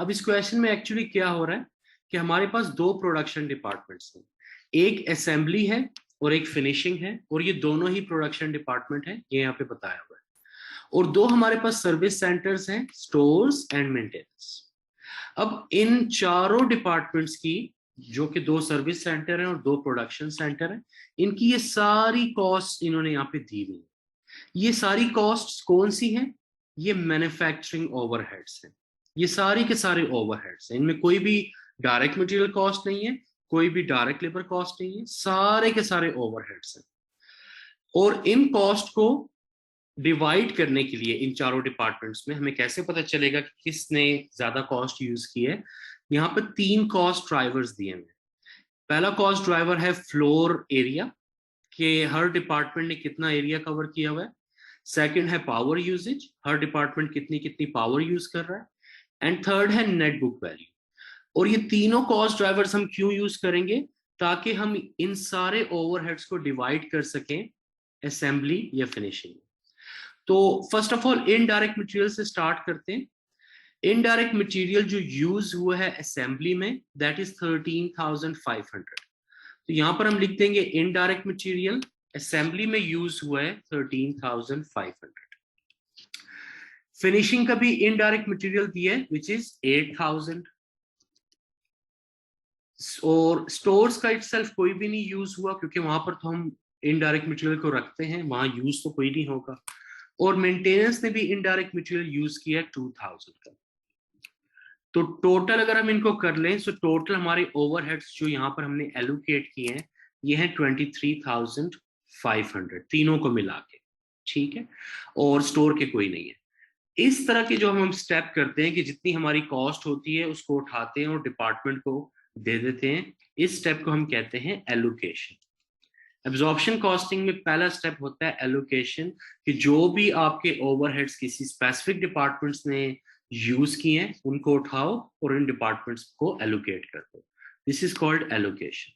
अब इस क्वेश्चन में एक्चुअली क्या हो रहा है कि हमारे पास दो प्रोडक्शन डिपार्टमेंट्स हैं, एक असेंबली है और एक फिनिशिंग है, और ये दोनों ही प्रोडक्शन डिपार्टमेंट है, ये यहाँ पे बताया हुआ है। और दो हमारे पास सर्विस सेंटर्स हैं, स्टोर्स एंड मेंटेनेंस। अब इन चारों डिपार्टमेंट्स की, जो कि दो सर्विस सेंटर हैं और दो प्रोडक्शन सेंटर हैं, इनकी ये सारी कॉस्ट इन्होंने यहाँ पे दी हुई है। ये सारी कॉस्ट कौन सी हैं? ये मैन्युफैक्चरिंग ओवरहेड्स हैं। ये सारी के सारे ओवरहेड्स हैं, इनमें कोई भी डायरेक्ट मटेरियल कॉस्ट नहीं है, कोई भी डायरेक्ट लेबर कॉस्ट नहीं है, सारे के सारे ओवरहेड्स हैं। और इन कॉस्ट को डिवाइड करने के लिए इन चारों डिपार्टमेंट्स में हमें कैसे पता चलेगा कि किसने ज्यादा कॉस्ट यूज की है? यहाँ पर तीन कॉस्ट ड्राइवर्स दिए हैं। पहला कॉस्ट ड्राइवर है फ्लोर एरिया, कि हर डिपार्टमेंट ने कितना एरिया कवर किया हुआ है। सेकंड है पावर यूजेज, हर डिपार्टमेंट कितनी कितनी पावर यूज कर रहा है। एंड थर्ड है नेट बुक वैल्यू। और ये तीनों कॉस्ट ड्राइवर्स हम क्यों यूज करेंगे? ताकि हम इन सारे ओवरहेड्स को डिवाइड कर सकें असेंबली या फिनिशिंग। तो first of all indirect material से स्टार्ट करते हैं। इनडायरेक्ट मटेरियल जो यूज हुआ है असेंबली में, दैट इज 13,500। तो यहां पर हम लिख देंगे इनडायरेक्ट मटेरियल असेंबली में यूज हुआ है 13,500। फिनिशिंग का भी इनडायरेक्ट मटेरियल दिया है विच इज 8,000। और स्टोर्स का इटसेल्फ कोई भी नहीं यूज हुआ, क्योंकि वहां पर तो हम इनडायरेक्ट मटेरियल को रखते हैं, वहां यूज तो कोई नहीं होगा। और मेंटेनेंस ने भी इनडायरेक्ट मटेरियल यूज किया 2,000 का। तो टोटल अगर हम इनको कर लें, तो टोटल हमारे ओवरहेड्स जो यहाँ पर हमने एलोकेट किए हैं, ये हैं 23,500 तीनों को मिला के, ठीक है। और स्टोर के कोई नहीं है। इस तरह के जो हम स्टेप करते हैं कि जितनी हमारी कॉस्ट होती है उसको उठाते हैं और डिपार्टमेंट को दे देते हैं, इस स्टेप को हम कहते हैं एलोकेशन। एब्जॉर्प्शन कॉस्टिंग में पहला स्टेप होता है एलोकेशन, कि जो भी आपके ओवरहेड्स किसी स्पेसिफिक डिपार्टमेंट्स ने यूज किए हैं उनको उठाओ और इन डिपार्टमेंट्स को एलोकेट कर दो। This is called allocation.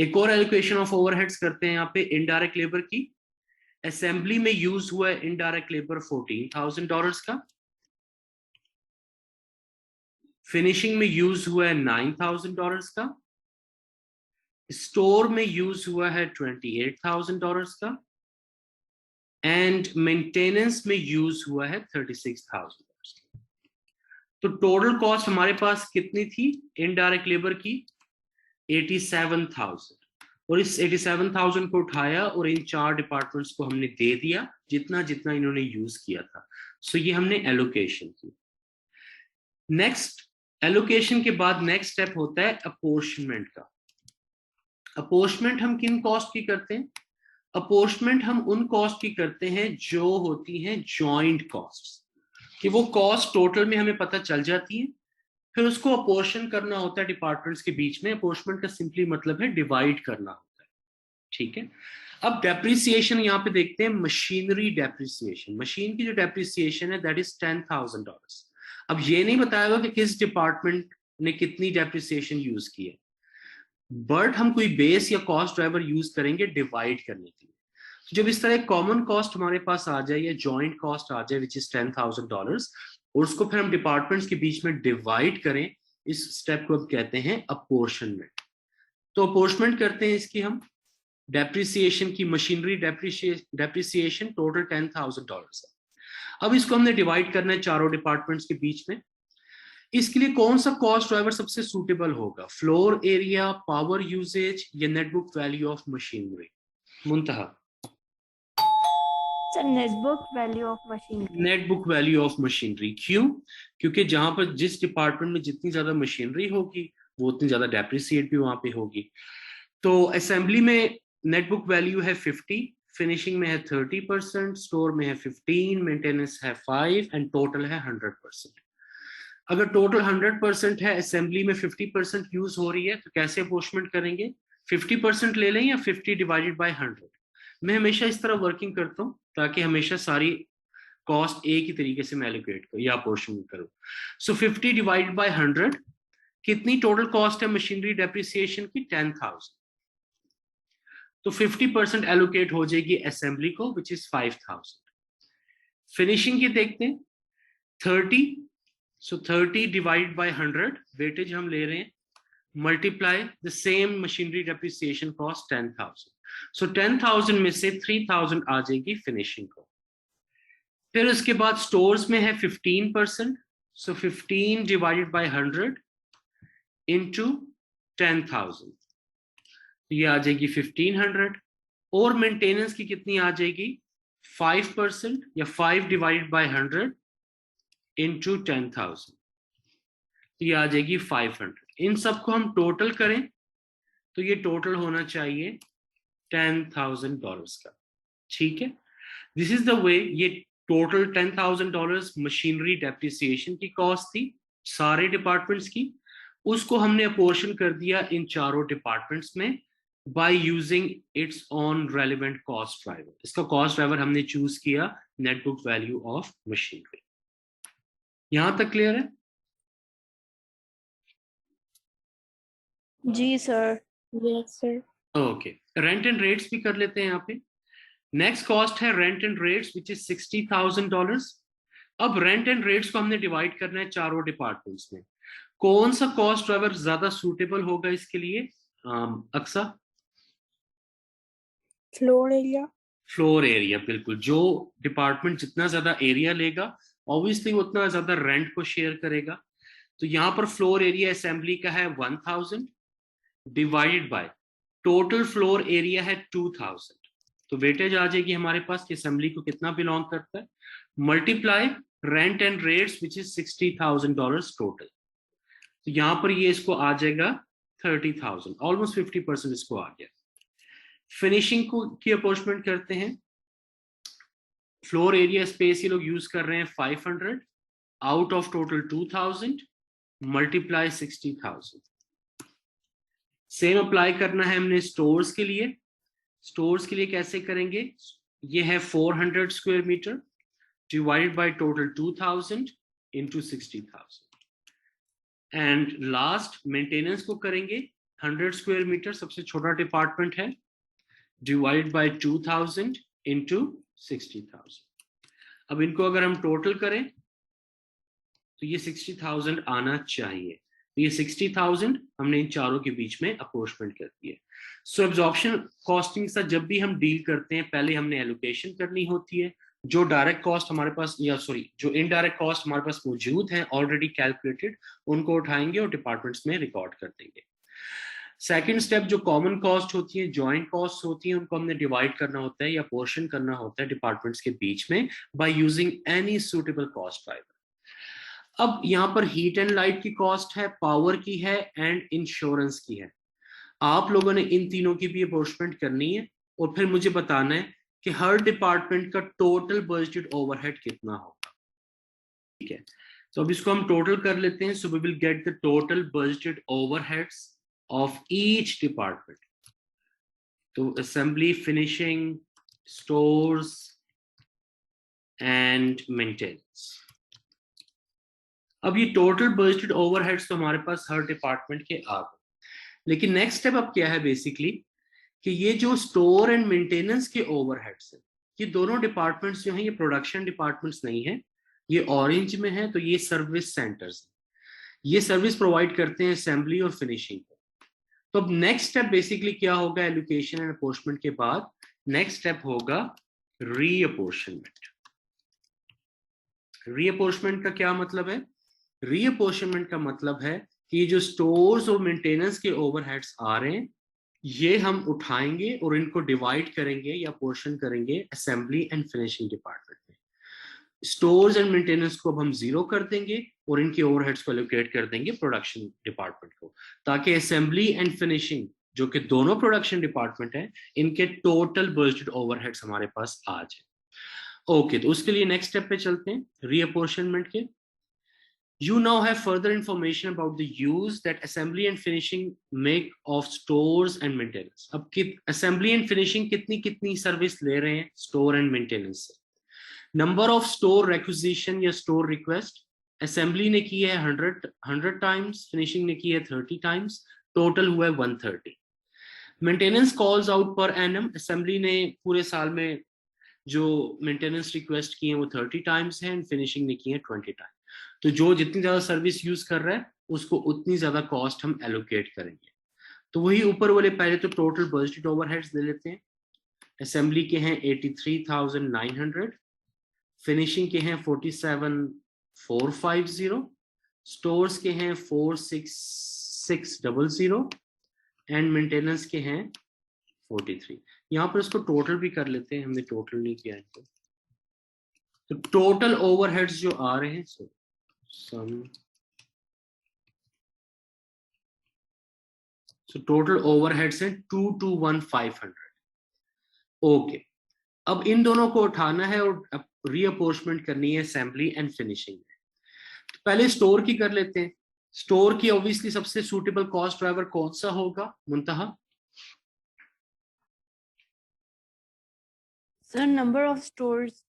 एक और एलोकेशन ऑफ ओवरहेड्स करते हैं यहाँ पे इनडायरेक्ट लेबर की। असेंबली में यूज हुआ है इनडायरेक्ट लेबर $14,000 का। फिनिशिंग में यूज हुआ है $9,000 का। स्टोर में यूज हुआ है $28,000 का। एंड मेंटेनेंस में यूज हुआ है $36,000। तो टोटल कॉस्ट हमारे पास कितनी थी इनडायरेक्ट लेबर की? 87,000। और इस 87,000 को उठाया और इन चार डिपार्टमेंट्स को हमने दे दिया जितना जितना इन्होंने यूज किया था। सो ये हमने एलोकेशन की। नेक्स्ट एलोकेशन के बाद नेक्स्ट स्टेप होता है अपोर्शनमेंट का। अपोर्शनमेंट हम किन कॉस्ट की करते हैं? अपोर्शनमेंट हम उन कॉस्ट की करते हैं जो होती हैं जॉइंट कॉस्ट, कि वो कॉस्ट टोटल में हमें पता चल जाती है, फिर उसको अपोर्शन करना होता है डिपार्टमेंट्स के बीच में। अपोर्शनमेंट का सिंपली मतलब है डिवाइड करना होता है, ठीक है। अब डेप्रिसिएशन यहाँ पे देखते हैं, मशीनरी डेप्रिसिएशन। मशीन की जो डेप्रिसिएशन है दैट इज $10,000। अब ये नहीं बताया हुआ कि किस डिपार्टमेंट ने कितनी डेप्रिसिएशन यूज की है, बट हम कोई बेस या कॉस्ट ड्राइवर यूज करेंगे डिवाइड करने के लिए। जब इस तरह कॉमन कॉस्ट हमारे पास आ जाए या जॉइंट कॉस्ट आ जाए विच इज $10,000, और उसको फिर हम डिपार्टमेंट्स के बीच में डिवाइड करें, इस स्टेप को अब कहते हैं अपोर्शनमेंट। तो अपोर्शनमेंट करते हैं इसकी हम डेप्रिसिएशन की। मशीनरी डेप्रिसिएशन टोटल $10,000 है। अब इसको हमने डिवाइड करना है चारों डिपार्टमेंट्स के बीच में। इसके लिए कौन सा कॉस्ट ड्राइवर सबसे सूटेबल होगा? फ्लोर एरिया, पावर यूजेज या net book value of machinery? Muntaha net book value of machinery. Net book value of machinery. क्यों? क्योंकि जहां पर जिस डिपार्टमेंट में जितनी ज्यादा मशीनरी होगी वो उतनी ज्यादा डेप्रिसिएट भी वहां पे होगी। तो असेंबली में नेटबुक वैल्यू है 50, फिनिशिंग में है 30%, स्टोर में है 15, मेंटेनेंस है 5 एंड टोटल है 100%। अगर टोटल 100% है, असेंबली में 50% यूज हो रही है, तो कैसे अपोर्शनमेंट करेंगे? 50% ले लें या 50 डिवाइडेड बाय 100? मैं हमेशा इस तरह वर्किंग करता हूँ ताकि हमेशा सारी कॉस्ट एक ही तरीके से मैं एलोकेट करूँ या अपोर्शनमेंट करूँ। सो 50 डिवाइडेड बाय 100, कितनी टोटल कॉस्ट है मशीनरी डेप्रिसिएशन की? 10,000। तो 50% एलोकेट हो जाएगी असेंबली को विच इज 5,000। फिनिशिंग की देखते हैं 30 सो 30 डिवाइड बाय 100 वेटेज हम ले रहे हैं, multiply the same machinery depreciation cost 10,000। सो 10,000 में से 3,000 आ जाएगी फिनिशिंग को। फिर उसके बाद स्टोर्स में है 15%, सो 15 डिवाइडेड बाय 100 इंटू 10,000, ये आ जाएगी 1500। और मेंटेनेंस की कितनी आ जाएगी 5% या 5 डिवाइडेड बाय 100 इंटू 10,000, ये आ जाएगी 500। इन सबको हम टोटल करें तो ये टोटल होना चाहिए $10,000 का। ठीक है, दिस इज द वे। ये टोटल $10,000 मशीनरी डेप्रिसिएशन की कॉस्ट थी सारे डिपार्टमेंट्स की। उसको हमने अपोर्शन कर दिया इन चारों डिपार्टमेंट्स में by using its own relevant cost driver. इसका कॉस्ट ड्राइवर हमने चूज किया net book value of machinery. यहां तक क्लियर है? जी sir. Yes sir. Okay, rent and rates भी कर लेते हैं यहाँ पे। नेक्स्ट कॉस्ट है rent and rates which is $60,000। अब रेंट एंड रेट्स को हमने डिवाइड करना है चारों डिपार्टमेंट्स में। कौन सा कॉस्ट ड्राइवर ज्यादा सूटेबल होगा इसके लिए? अक्सा? Floor area. फ्लोर एरिया, बिल्कुल। जो डिपार्टमेंट जितना ज्यादा एरिया लेगा ऑब्वियसली उतना ज्यादा रेंट को शेयर करेगा। तो यहाँ पर फ्लोर एरिया असेंबली का है 1000 divided by total floor area है 2000। तो वेटेज आ जाएगी हमारे पास कि असेंबली को कितना बिलोंग करता है, multiply rent and rates which is $60,000 total. तो यहां पर ये इसको आ जाएगा 30,000, ऑलमोस्ट 50% इसको आ गया। फिनिशिंग को की अपॉर्चमेंट करते हैं। फ्लोर एरिया स्पेस ये लोग यूज कर रहे हैं 500 out of total 2000 multiply 60,000। Same apply करना है हमने स्टोर्स के लिए। स्टोर्स के लिए कैसे करेंगे? ये है 400 square metre divided by total 2000 into 60,000। And last maintenance को करेंगे 100 स्क्वायर मीटर, सबसे छोटा डिपार्टमेंट है, डिवाइडेड बाय 2000 इंटू 60,000। अब इनको अगर हम टोटल करें तो ये 60,000 आना चाहिए। तो ये 60,000 हमने इन चारों के बीच में अपोर्शमेंट कर दी है। सो एब्जॉर्प्शन कॉस्टिंग से जब भी हम डील करते हैं पहले हमने एलोकेशन करनी होती है। जो डायरेक्ट कॉस्ट हमारे पास जो इनडायरेक्ट कॉस्ट हमारे पास मौजूद है ऑलरेडी कैलकुलेटेड, उनको उठाएंगे और डिपार्टमेंट्स में रिकॉर्ड कर देंगे। सेकंड स्टेप जो कॉमन कॉस्ट होती है, जॉइंट कॉस्ट होती है, उनको हमने डिवाइड करना होता है या पोर्शन करना होता है डिपार्टमेंट्स के बीच में by using any suitable cost driver. अब यहाँ पर हीट एंड लाइट की कॉस्ट है, पावर की है एंड इंश्योरेंस की है। आप लोगों ने इन तीनों की भी अपॉर्चमेंट करनी है और फिर मुझे बताना है कि हर डिपार्टमेंट का टोटल बजटेड ओवरहेड कितना होगा। ठीक है, तो अब इसको हम टोटल कर लेते हैं। So we will get the total budgeted overheads of each department. तो assembly, finishing, stores and maintenance. अब ये टोटल बजटेड ओवरहेड्स तो हमारे पास हर डिपार्टमेंट के आ गए। लेकिन नेक्स्ट स्टेप अब क्या है बेसिकली कि ये जो स्टोर एंड मेंटेनेंस के ओवरहेड्स हैं, ये दोनों डिपार्टमेंट्स जो हैं ये प्रोडक्शन डिपार्टमेंट्स नहीं है, ये ऑरेंज में है। तो ये सर्विस सेंटर्स, ये सर्विस प्रोवाइड करते हैं असेंबली और फिनिशिंग को। तो अब नेक्स्ट स्टेप बेसिकली क्या होगा एलोकेशन एंड अपोर्शमेंट के बाद? नेक्स्ट स्टेप होगा रीअपोर्शनमेंट। रीअपोर्शमेंट का क्या मतलब है? रीअपोर्शनमेंट का मतलब है कि जो स्टोर्स और मेंटेनेंस के ओवरहेड्स आ रहे हैं ये हम उठाएंगे और इनको डिवाइड करेंगे या पोर्शन करेंगे असेंबली एंड फिनिशिंग डिपार्टमेंट में। स्टोर्स एंड मेंटेनेंस को अब हम जीरो कर देंगे और इनके ओवरहेड्स को एलोकेट कर देंगे प्रोडक्शन डिपार्टमेंट को, ताकि असेंबली एंड फिनिशिंग जो कि दोनों प्रोडक्शन डिपार्टमेंट है इनके टोटल बजटेड ओवरहेड्स हमारे पास आ जाए। ओके, तो उसके लिए नेक्स्ट स्टेप पे चलते हैं रीअपोर्शनमेंट के। You now have further information about the use that assembly and finishing make of stores and maintenance. अब assembly and finishing कितनी सर्विस ले रहे हैं स्टोर एंड मेंटेनेंस से? नंबर ऑफ स्टोर रिक्विजिशन या स्टोर रिक्वेस्ट असेंबली ने की है 100 टाइम्स, फिनिशिंग ने की है 30 टाइम्स, टोटल हुआ है 130। Maintenance calls out per annum, assembly ने पूरे साल में जो मेंटेनेंस रिक्वेस्ट की है वो 30 टाइम्स है एंड फिनिशिंग ने की है 20 टाइम्स। तो जो जितनी ज्यादा सर्विस यूज कर रहा है उसको उतनी ज्यादा कॉस्ट हम एलोकेट करेंगे। तो वही ऊपर वाले पहले तो टोटल बजटेड ओवरहेड्स दे लेते हैं। असेंबली के हैं 83,900, फिनिशिंग के हैं 47,450, स्टोर्स के हैं 46,600 एंड मेंटेनेंस के हैं 43। यहाँ पर इसको टोटल भी कर लेते हैं, हमने टोटल नहीं किया इनको। तो टोटल ओवरहेड्स जो आ रहे हैं सो टोटल ओवरहेड्स हैं 221,500। ओके, अब इन दोनों को उठाना है और रीअपोर्शमेंट करनी है असेंबली एंड फिनिशिंग में। तो पहले स्टोर की कर लेते हैं। स्टोर की ऑब्वियसली सबसे सूटेबल कॉस्ट ड्राइवर कौन सा होगा Muntaha? Sir number of stores.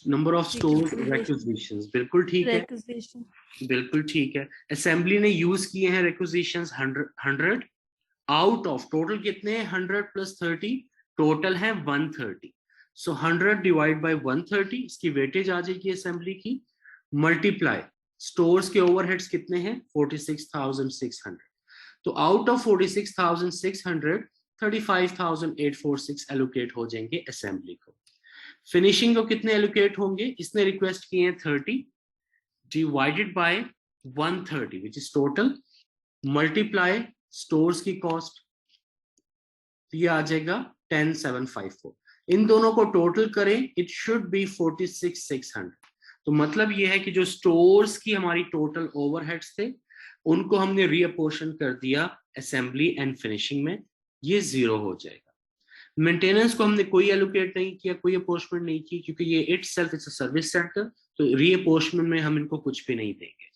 Number of store requisitions, बिल्कुल ठीक है, बिल्कुल ठीक है। असेंबली ने यूज किए हैं रिक्विजिशंस 100 आउट ऑफ टोटल कितने हैं? 100 प्लस 30, टोटल है 130। सो 100 डिवाइड बाय 130, इसकी वेटेज आ जाएगी असेंबली की, मल्टीप्लाई स्टोर्स के ओवरहेड्स कितने हैं? 46,600। तो आउट ऑफ 46,600 35,846 एलोकेट हो जाएंगे असेंबली को। फिनिशिंग को कितने एलोकेट होंगे? इसने रिक्वेस्ट किए हैं 30 divided by 130 which is total, multiply stores की कॉस्ट, ये आ जाएगा 10,754। इन दोनों को टोटल करें, इट शुड बी 46,600। तो मतलब ये है कि जो स्टोर्स की हमारी टोटल ओवरहेड्स थे उनको हमने रीअपोर्शन कर दिया असेंबली एंड फिनिशिंग में, ये जीरो हो जाएगा। मेंटेनेंस को हमने कोई एलोकेट नहीं किया, कोई अपोर्शमेंट नहीं की, क्योंकि ये itself is a service centre, तो रीअपोर्शमेंट में हम इनको कुछ भी नहीं देंगे।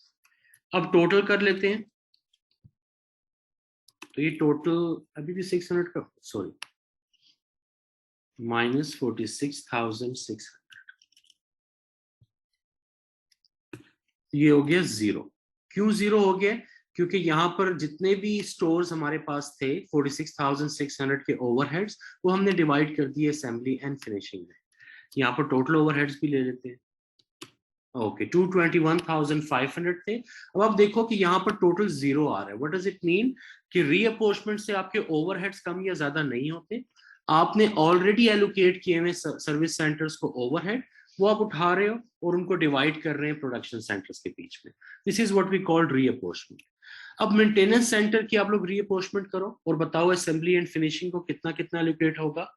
अब टोटल कर लेते हैं। तो ये टोटल अभी भी 600 का, सॉरी, माइनस 46,600, ये हो गया जीरो। क्यों जीरो हो गया? क्योंकि यहाँ पर जितने भी स्टोर्स हमारे पास थे 46,600 के ओवरहेड्स, वो हमने डिवाइड कर दिए असेंबली एंड फिनिशिंग में। यहाँ पर टोटल ओवरहेड्स भी ले लेते हैं। ओके, 221,500 थे। अब आप देखो कि यहाँ पर टोटल जीरो आ रहा है। What does it mean? कि रीअपोर्शमेंट से आपके ओवरहेड्स कम या ज्यादा नहीं होते, आपने ऑलरेडी एलोकेट किए हुए सर्विस सेंटर्स को ओवरहेड, वो आप उठा रहे हो और उनको डिवाइड कर रहे हैं प्रोडक्शन सेंटर्स के बीच में। This is what we called reapportionment. अब मेंटेनेंस सेंटर की आप लोग रीअपोर्शमेंट करो और बताओ असेंबली एंड फिनिशिंग को कितना कितना एलोकेट होगा।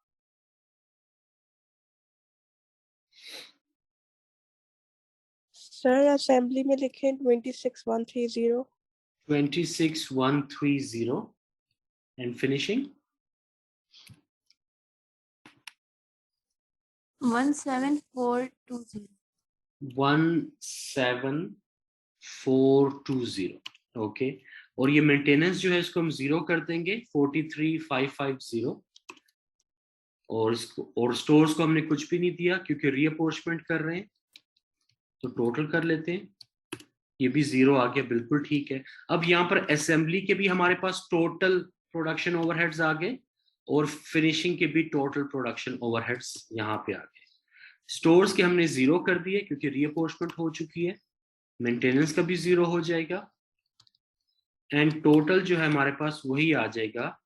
सर असेंबली में लिखें 26,130। 26,130 एंड फिनिशिंग 17,420। 17,420। ओके, और ये मेंटेनेंस जो है इसको हम जीरो कर देंगे, 43,550। और इसको और स्टोर्स को हमने कुछ भी नहीं दिया क्योंकि रीअपोर्शमेंट कर रहे हैं, तो टोटल कर लेते हैं। ये भी जीरो आ गया, बिल्कुल ठीक है। अब यहाँ पर असेंबली के भी हमारे पास टोटल प्रोडक्शन ओवरहेड्स आ गए और फिनिशिंग के भी टोटल प्रोडक्शन ओवरहेड्स यहाँ पे आ गए। स्टोर्स के हमने जीरो कर दिए क्योंकि रीअपोर्शमेंट हो चुकी है, मेंटेनेंस का भी जीरो हो जाएगा एंड टोटल जो है हमारे पास वही आ जाएगा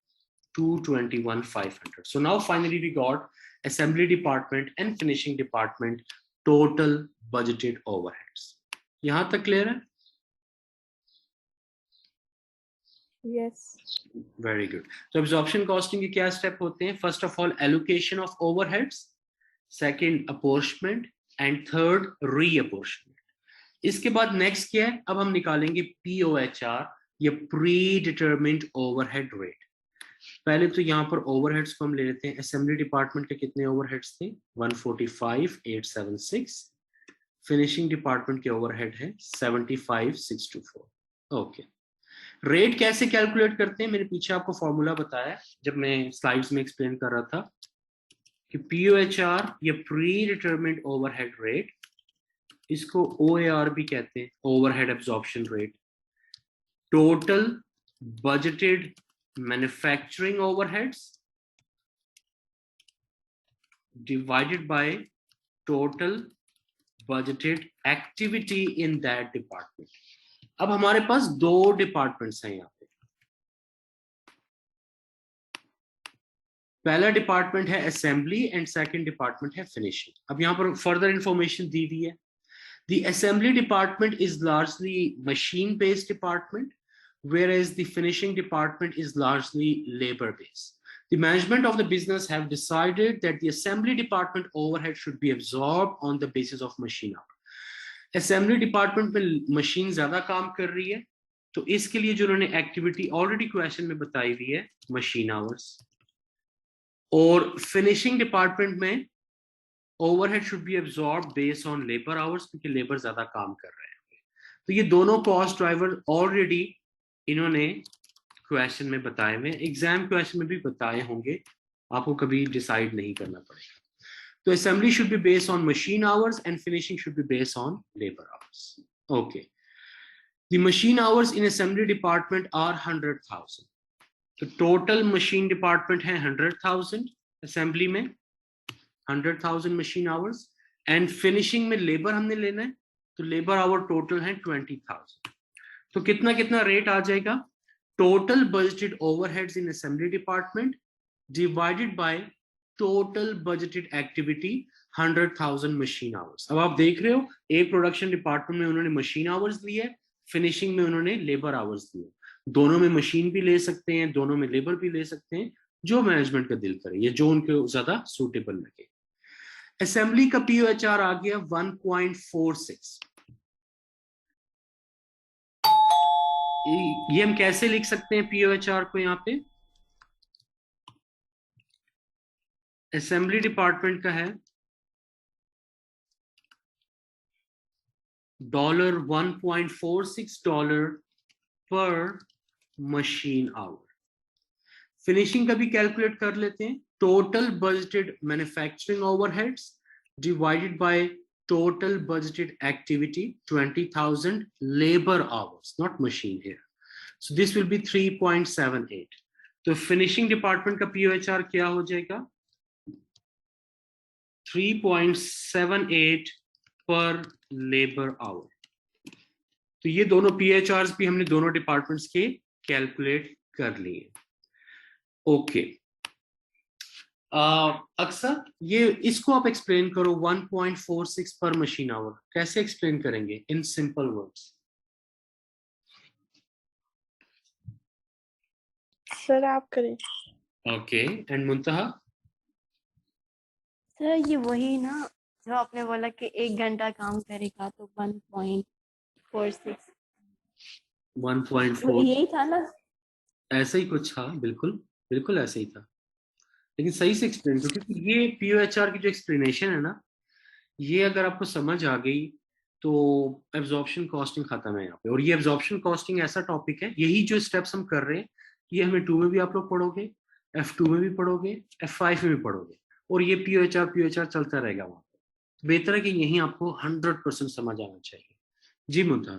221,500। So now finally we got assembly department and finishing department total budgeted overheads. यहां तक क्लियर है? Yes. Very good. तो absorption costing के क्या स्टेप होते हैं? First of all allocation of overheads, second apportionment and third reapportionment. इसके बाद नेक्स्ट क्या है? अब हम निकालेंगे POHR या प्री डिटरमिन्ड ओवरहेड रेट। पहले तो यहाँ पर ओवरहेड्स को हम ले लेते हैं। असेंबली डिपार्टमेंट के कितने ओवरहेड्स थे? 145,876। फिनिशिंग डिपार्टमेंट के ओवरहेड है 75,624। ओके, रेट कैसे कैलकुलेट करते हैं? मेरे पीछे आपको फॉर्मूला बताया जब मैं स्लाइड्स में एक्सप्लेन कर रहा था कि POHR या प्री डिटरमिन्ड ओवरहेड रेट, इसको OAR भी कहते हैं, overhead absorption rate, total budgeted manufacturing overheads divided by total budgeted activity in that department. अब हमारे पास दो डिपार्टमेंट्स हैं यहाँ पे. पहला डिपार्टमेंट है असेंबली एंड सेकंड डिपार्टमेंट है फिनिशिंग. अब यहाँ पर फर्दर इंफॉर्मेशन दी हुई है. The assembly department is largely machine based department, whereas the finishing department is largely labor based. The management of the business have decided that the assembly department overhead should be absorbed on the basis of machine hour. Assembly department में machine ज्यादा काम कर रही है, तो इसके लिए जो उन्होंने एक्टिविटी ऑलरेडी क्वेश्चन में बताई हुई है मशीन आवर्स. और फिनिशिंग डिपार्टमेंट में overhead should be absorb based on labour hours, क्योंकि लेबर ज्यादा काम कर रहे हैं. तो ये दोनों कॉस्ट ड्राइवर ऑलरेडी इन्होंने क्वेश्चन में बताए हुए, एग्जाम क्वेश्चन में भी बताए होंगे, आपको कभी डिसाइड नहीं करना पड़ेगा. तो assembly should be based on machine hours and finishing should be based on labour hours. Okay. The machine hours in assembly department are 100,000. तो टोटल मशीन डिपार्टमेंट है 100,000, असेंबली में 100,000 मशीन आवर्स, एंड फिनिशिंग में labour हमने लेना है, तो labour our total है 20,000. तो कितना कितना रेट आ जाएगा? Total budgeted overheads in assembly department divided by total budgeted activity 100,000 machine hours. अब आप देख रहे हो एक प्रोडक्शन डिपार्टमेंट में उन्होंने मशीन आवर्स लिए है, फिनिशिंग में उन्होंने लेबर आवर्स लिए. दोनों में मशीन भी ले सकते हैं, दोनों में लेबर भी ले सकते हैं, जो मैनेजमेंट का दिल करे, ये जो उनको ज्यादा सूटेबल लगे. असेंबली का पीओएचआर आ गया 1.46. ये हम कैसे लिख सकते हैं पीओएचआर को? यहाँ पे असेंबली डिपार्टमेंट का है $1.46 पर मशीन आवर. फिनिशिंग का भी कैलकुलेट कर लेते हैं. Total budgeted manufacturing overheads divided by total budgeted activity 20,000 labor hours, not machine here. So this will be 3.78. तो finishing department का POHR क्या हो जाएगा? 3.78 per labor hour. तो ये दोनों PHRs भी हमने दोनों डिपार्टमेंट्स के कैलकुलेट कर लिए. ओके. अक्सर ये इसको आप एक्सप्लेन करो 1.46 पर मशीन आवर, कैसे एक्सप्लेन करेंगे इन सिंपल वर्ड्स? सर आप करें. ओके. And Muntaha? सर ये वही ना जो आपने बोला कि 1 घंटा काम करेगा तो 1.46. 1.4 यही था ना? ऐसा ही कुछ था. बिल्कुल बिल्कुल ऐसे ही था, लेकिन सही से एक्सप्लेन करो, क्योंकि ये पीओएचआर की जो एक्सप्लेनेशन है ना, ये अगर आपको समझ आ गई तो एब्जॉर्प्शन कॉस्टिंग खत्म है यहाँ पे. और ये एब्जॉर्प्शन कॉस्टिंग ऐसा टॉपिक है, यही जो स्टेप्स हम कर रहे हैं ये हमें 2 में भी आप लोग पढ़ोगे, F2 में भी पढ़ोगे, F5 में भी पढ़ोगे, और ये पीओएचआर चलता रहेगा वहां पे. तो बेहतर है कि यही आपको 100% समझ आना चाहिए. जी मुंतहा?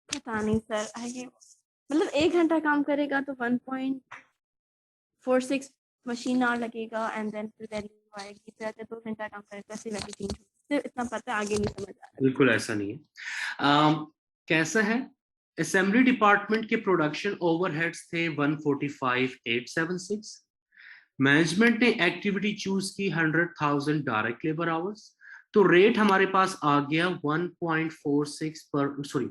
पता नहीं सर, आगे मतलब 1 घंटा काम करेगा तो 1.46 मशीन आवर लगेगा, एंड देन फिर वैल्यू आएगी, फिर 2 घंटा काम करेगा, ऐसे वैल्यू 3. सिर्फ इतना पता है, आगे नहीं समझ आ रहा. बिल्कुल ऐसा नहीं है. कैसा है? असेंबली डिपार्टमेंट के प्रोडक्शन ओवरहेड्स थे 145,876. मैनेजमेंट ने एक्टिविटी चूज की 100,000 डायरेक्ट लेबर आवर्स, तो रेट हमारे पास आ गया 1.46 पर. सॉरी,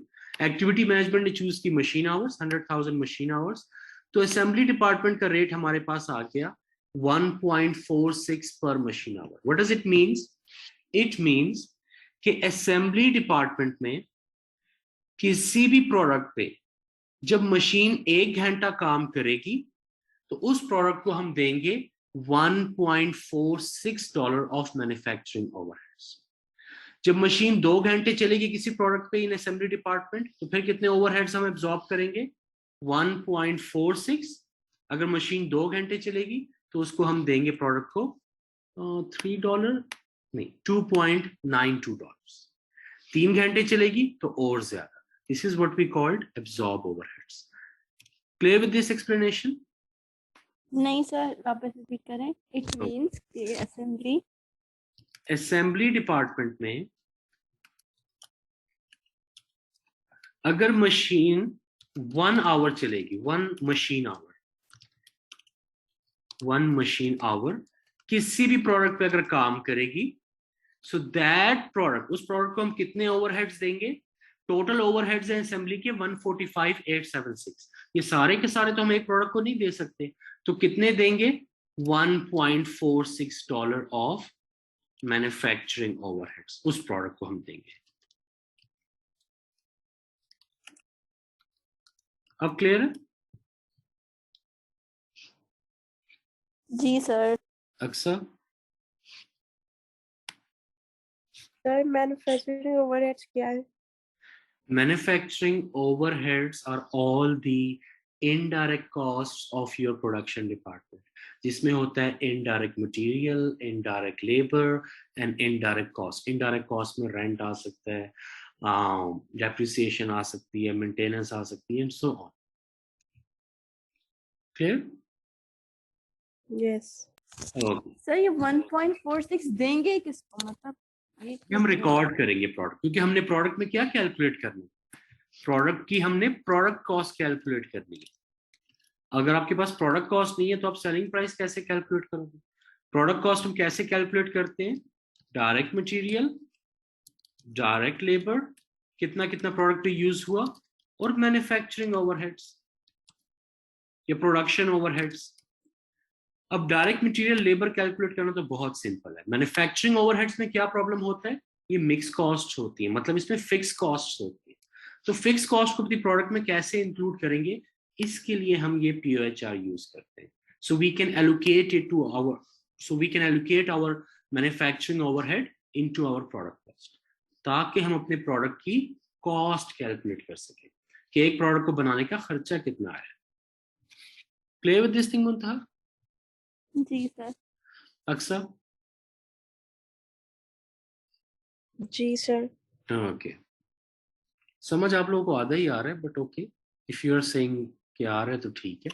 एक्टिविटी मैनेजमेंट ने चूज की मशीन आवर्स 100,000 मशीन आवर्स, तो असेंबली डिपार्टमेंट का रेट हमारे पास आ गया 1.46 पर machine our. What does it means? It means कि असेंबली डिपार्टमेंट में किसी भी प्रोडक्ट पे जब मशीन 1 घंटा काम करेगी तो उस प्रोडक्ट को हम देंगे $1.46 ऑफ मैन्युफैक्चरिंग ओवरहेड्स. जब मशीन 2 घंटे चलेगी किसी प्रोडक्ट पे इन असेंबली डिपार्टमेंट, तो फिर कितने ओवरहेड्स हम एब्जॉर्ब करेंगे? 1.46. अगर मशीन 2 घंटे चलेगी तो उसको हम देंगे प्रोडक्ट को $3 नहीं, $2.92. 3 घंटे चलेगी तो और ज्यादा. This is what we called absorb overheads. Clear with this explanation? नहीं सर, वापस रिपीट करें। इट मींस कि असेंबली डिपार्टमेंट में अगर मशीन 1 आवर चलेगी, 1 मशीन आवर किसी भी प्रोडक्ट पे अगर काम करेगी, सो दैट प्रोडक्ट, उस प्रोडक्ट को हम कितने ओवरहेड्स देंगे? टोटल ओवरहेड्स हैं असेंबली के 145,876। ये सारे के सारे तो हम एक प्रोडक्ट को नहीं दे सकते, तो कितने देंगे? $1.46 ऑफ मैन्युफैक्चरिंग ओवरहेड्स उस प्रोडक्ट को हम देंगे। अब क्लियर है? जी सर। अक्सर सर मैन्युफैक्चरिंग ओवरहेड्स क्या है? Manufacturing overheads are all the indirect costs of your production department, जिसमें होता है indirect material, indirect labor and indirect cost. Indirect cost में rent आ सकता है, depreciation आ सकती है, maintenance आ सकती है, and so on. Clear? Yes. Okay. Sir ये 1.46 देंगे किसको, मतलब ये हम रिकॉर्ड करेंगे प्रोडक्ट, क्योंकि हमने प्रोडक्ट में क्या कैलकुलेट करना है? प्रोडक्ट की हमने प्रोडक्ट कॉस्ट कैलकुलेट करनी है। अगर आपके पास प्रोडक्ट कॉस्ट नहीं है तो आप सेलिंग प्राइस कैसे कैलकुलेट करोगे? प्रोडक्ट कॉस्ट हम कैसे कैलकुलेट करते हैं? डायरेक्ट मटेरियल, डायरेक्ट लेबर, कितना कितना प्रोडक्ट यूज हुआ, और मैन्युफैक्चरिंग ओवरहेड्स या प्रोडक्शन ओवरहेड्स। अब डायरेक्ट मटेरियल लेबर कैलकुलेट करना तो बहुत सिंपल है। मैन्युफैक्चरिंग ओवरहेड्स में क्या प्रॉब्लम होता है? ये मिक्स कॉस्ट होती है, मतलब इसमें फिक्स कॉस्ट होती है। तो फिक्स कॉस्ट को अपनी प्रोडक्ट में कैसे इंक्लूड करेंगे? इसके लिए हम ये POHR यूज करते हैं। So we can allocate our manufacturing overhead into our product cost, ताकि हम अपने प्रोडक्ट की कॉस्ट कैलकुलेट कर सकें कि एक प्रोडक्ट को बनाने का खर्चा कितना है। Clear with this thing Muntaha? जी सर। अक्सर? जी सर। ओके, समझ आप लोगों को आधा ही आ रहा है, but okay, if you are saying कि आ रहा है तो ठीक है।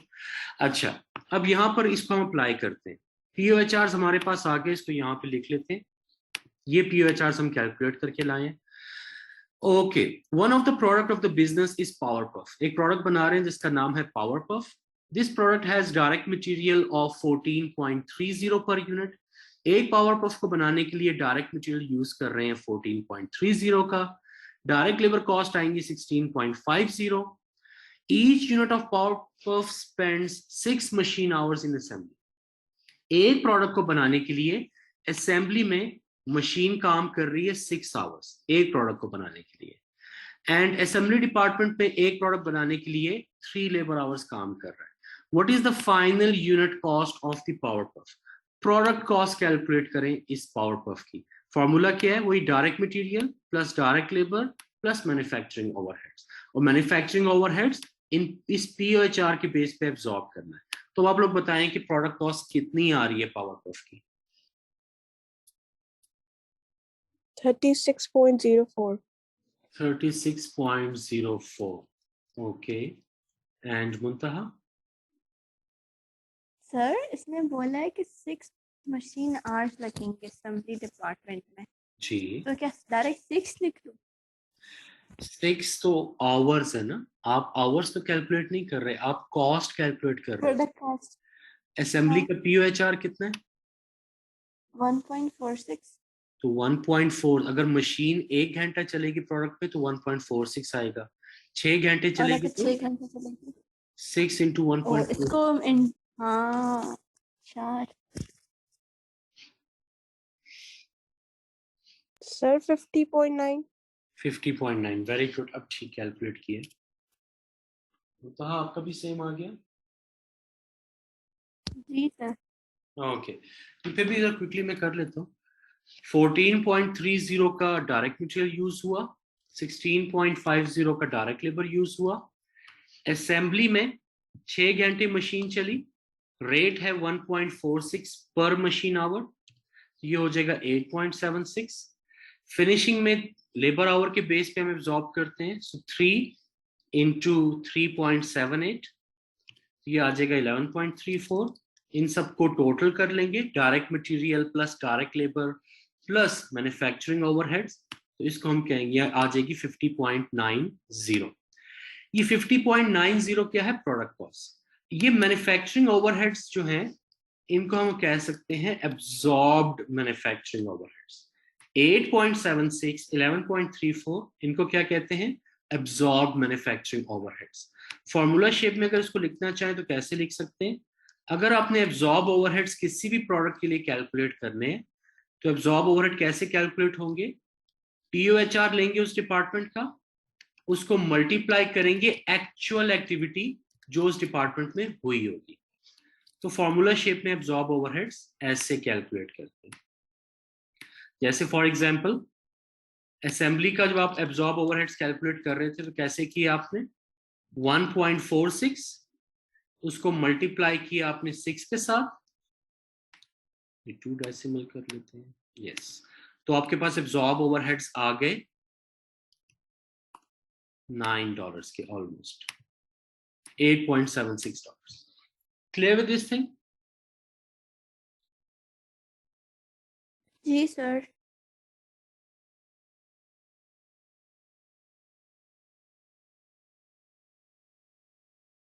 अच्छा, अब यहाँ पर इसको हम अप्लाई करते हैं। POHRs हमारे पास आ गए, इसको यहाँ पे लिख लेते हैं। ये POHRs हम कैलकुलेट करके लाए हैं। Okay, one of the product of the business is power puff. एक प्रोडक्ट बना रहे हैं जिसका नाम है power puff. This product has direct material of 14.30 per unit. एक पावर पफ को बनाने के लिए डायरेक्ट मटेरियल यूज कर रहे हैं 14.30 का। डायरेक्ट लेबर कॉस्ट आएंगी 16.50। Each unit of power puff spends 6 machine hours in assembly. एक प्रोडक्ट को बनाने के लिए असेंबली में मशीन काम कर रही है 6 आवर्स एक प्रोडक्ट को बनाने के लिए, एंड असेंबली डिपार्टमेंट में एक प्रोडक्ट बनाने के लिए 3 लेबर आवर्स काम कर रहा है। What is the final unit cost of the power puff? Product cost calculate करें इस पावर पफ की। फॉर्मूला क्या है? वही direct material plus direct labour plus manufacturing overheads, और मैन्युफैक्चरिंग ओवरहेड्स इस POHR के बेस पे एब्जॉर्ब करना है। तो आप लोग बताएं कि प्रोडक्ट कॉस्ट कितनी आ रही है पावर पफ की? 36.04। 36.04। Okay, and Muntaha? सर इसने बोला है कि 6 मशीन आवर्स लगेंगे असेंबली डिपार्टमेंट में, जी, तो क्या डायरेक्ट 6 लिख दूं? 6 तो आवर्स है ना, आप आवर्स तो कैलकुलेट नहीं कर रहे, आप कॉस्ट कैलकुलेट कर रहे हैं। प्रोडक्ट कॉस्ट असेंबली का POHR कितना है? 1.46। तो 1.4, अगर मशीन 1 घंटा चलेगी प्रोडक्ट पे तो 1.46 आएगा। 6 घंटे और चलेगी अगर तो 6 घंटे चलेगी 6 into ओ 1.4। इसको हाँ 4। सर 50.9। 50.9, very good. अब ठीक कैलकुलेट किए, तो हाँ आपका भी सेम आ गया। जी सर। ओके, तो फिर भी इधर क्विकली मैं कर लेता हूँ। 14.30 का डायरेक्ट मटेरियल यूज हुआ, 16.50 का डायरेक्ट लेबर यूज हुआ। असेंबली में 6 घंटे मशीन चली, रेट है 1.46 पर मशीन आवर, ये हो जाएगा 8.76। फिनिशिंग में लेबर आवर के बेस पे हम एब्जॉर्ब करते हैं, सो 3 into 3.78, ये आ जाएगा 11.34। इन सबको टोटल कर लेंगे, direct material plus direct labour plus manufacturing overheads, तो इसको हम कहेंगे आ जाएगी 50.90। ये 50.90 क्या है? Product cost. ये मैन्युफैक्चरिंग ओवरहेड्स जो हैं इनको हम कह सकते हैं एब्जॉर्ब्ड मैन्युफैक्चरिंग ओवरहेड्स। 8.76, 11.34 इनको क्या कहते हैं? Absorbed manufacturing overheads. Formula shape में अगर इसको लिखना चाहें तो कैसे लिख सकते हैं? अगर आपने एब्जॉर्ब ओवरहेड्स किसी भी प्रोडक्ट के लिए कैलकुलेट करने हैं तो एब्जॉर्ब ओवरहेड कैसे कैलकुलेट होंगे? TOHR लेंगे उस डिपार्टमेंट का, उसको मल्टीप्लाई करेंगे एक्चुअल एक्टिविटी जो उस डिपार्टमेंट में हुई होगी। तो फॉर्मूला शेप में एब्जॉर्ब ओवरहेड्स ऐसे कैलकुलेट करते हैं। जैसे फॉर एग्जांपल असेंबली का जब आप एब्जॉर्ब ओवरहेड्स कैलकुलेट कर रहे थे तो कैसे किया आपने? 1.46 उसको मल्टीप्लाई किया आपने 6 के साथ, 2 डेसिमल कर लेते हैं, यस, तो आपके पास एब्जॉर्ब ओवरहेड्स आ गए $9 के, almost $8.76। Clear with this thing? जी सर।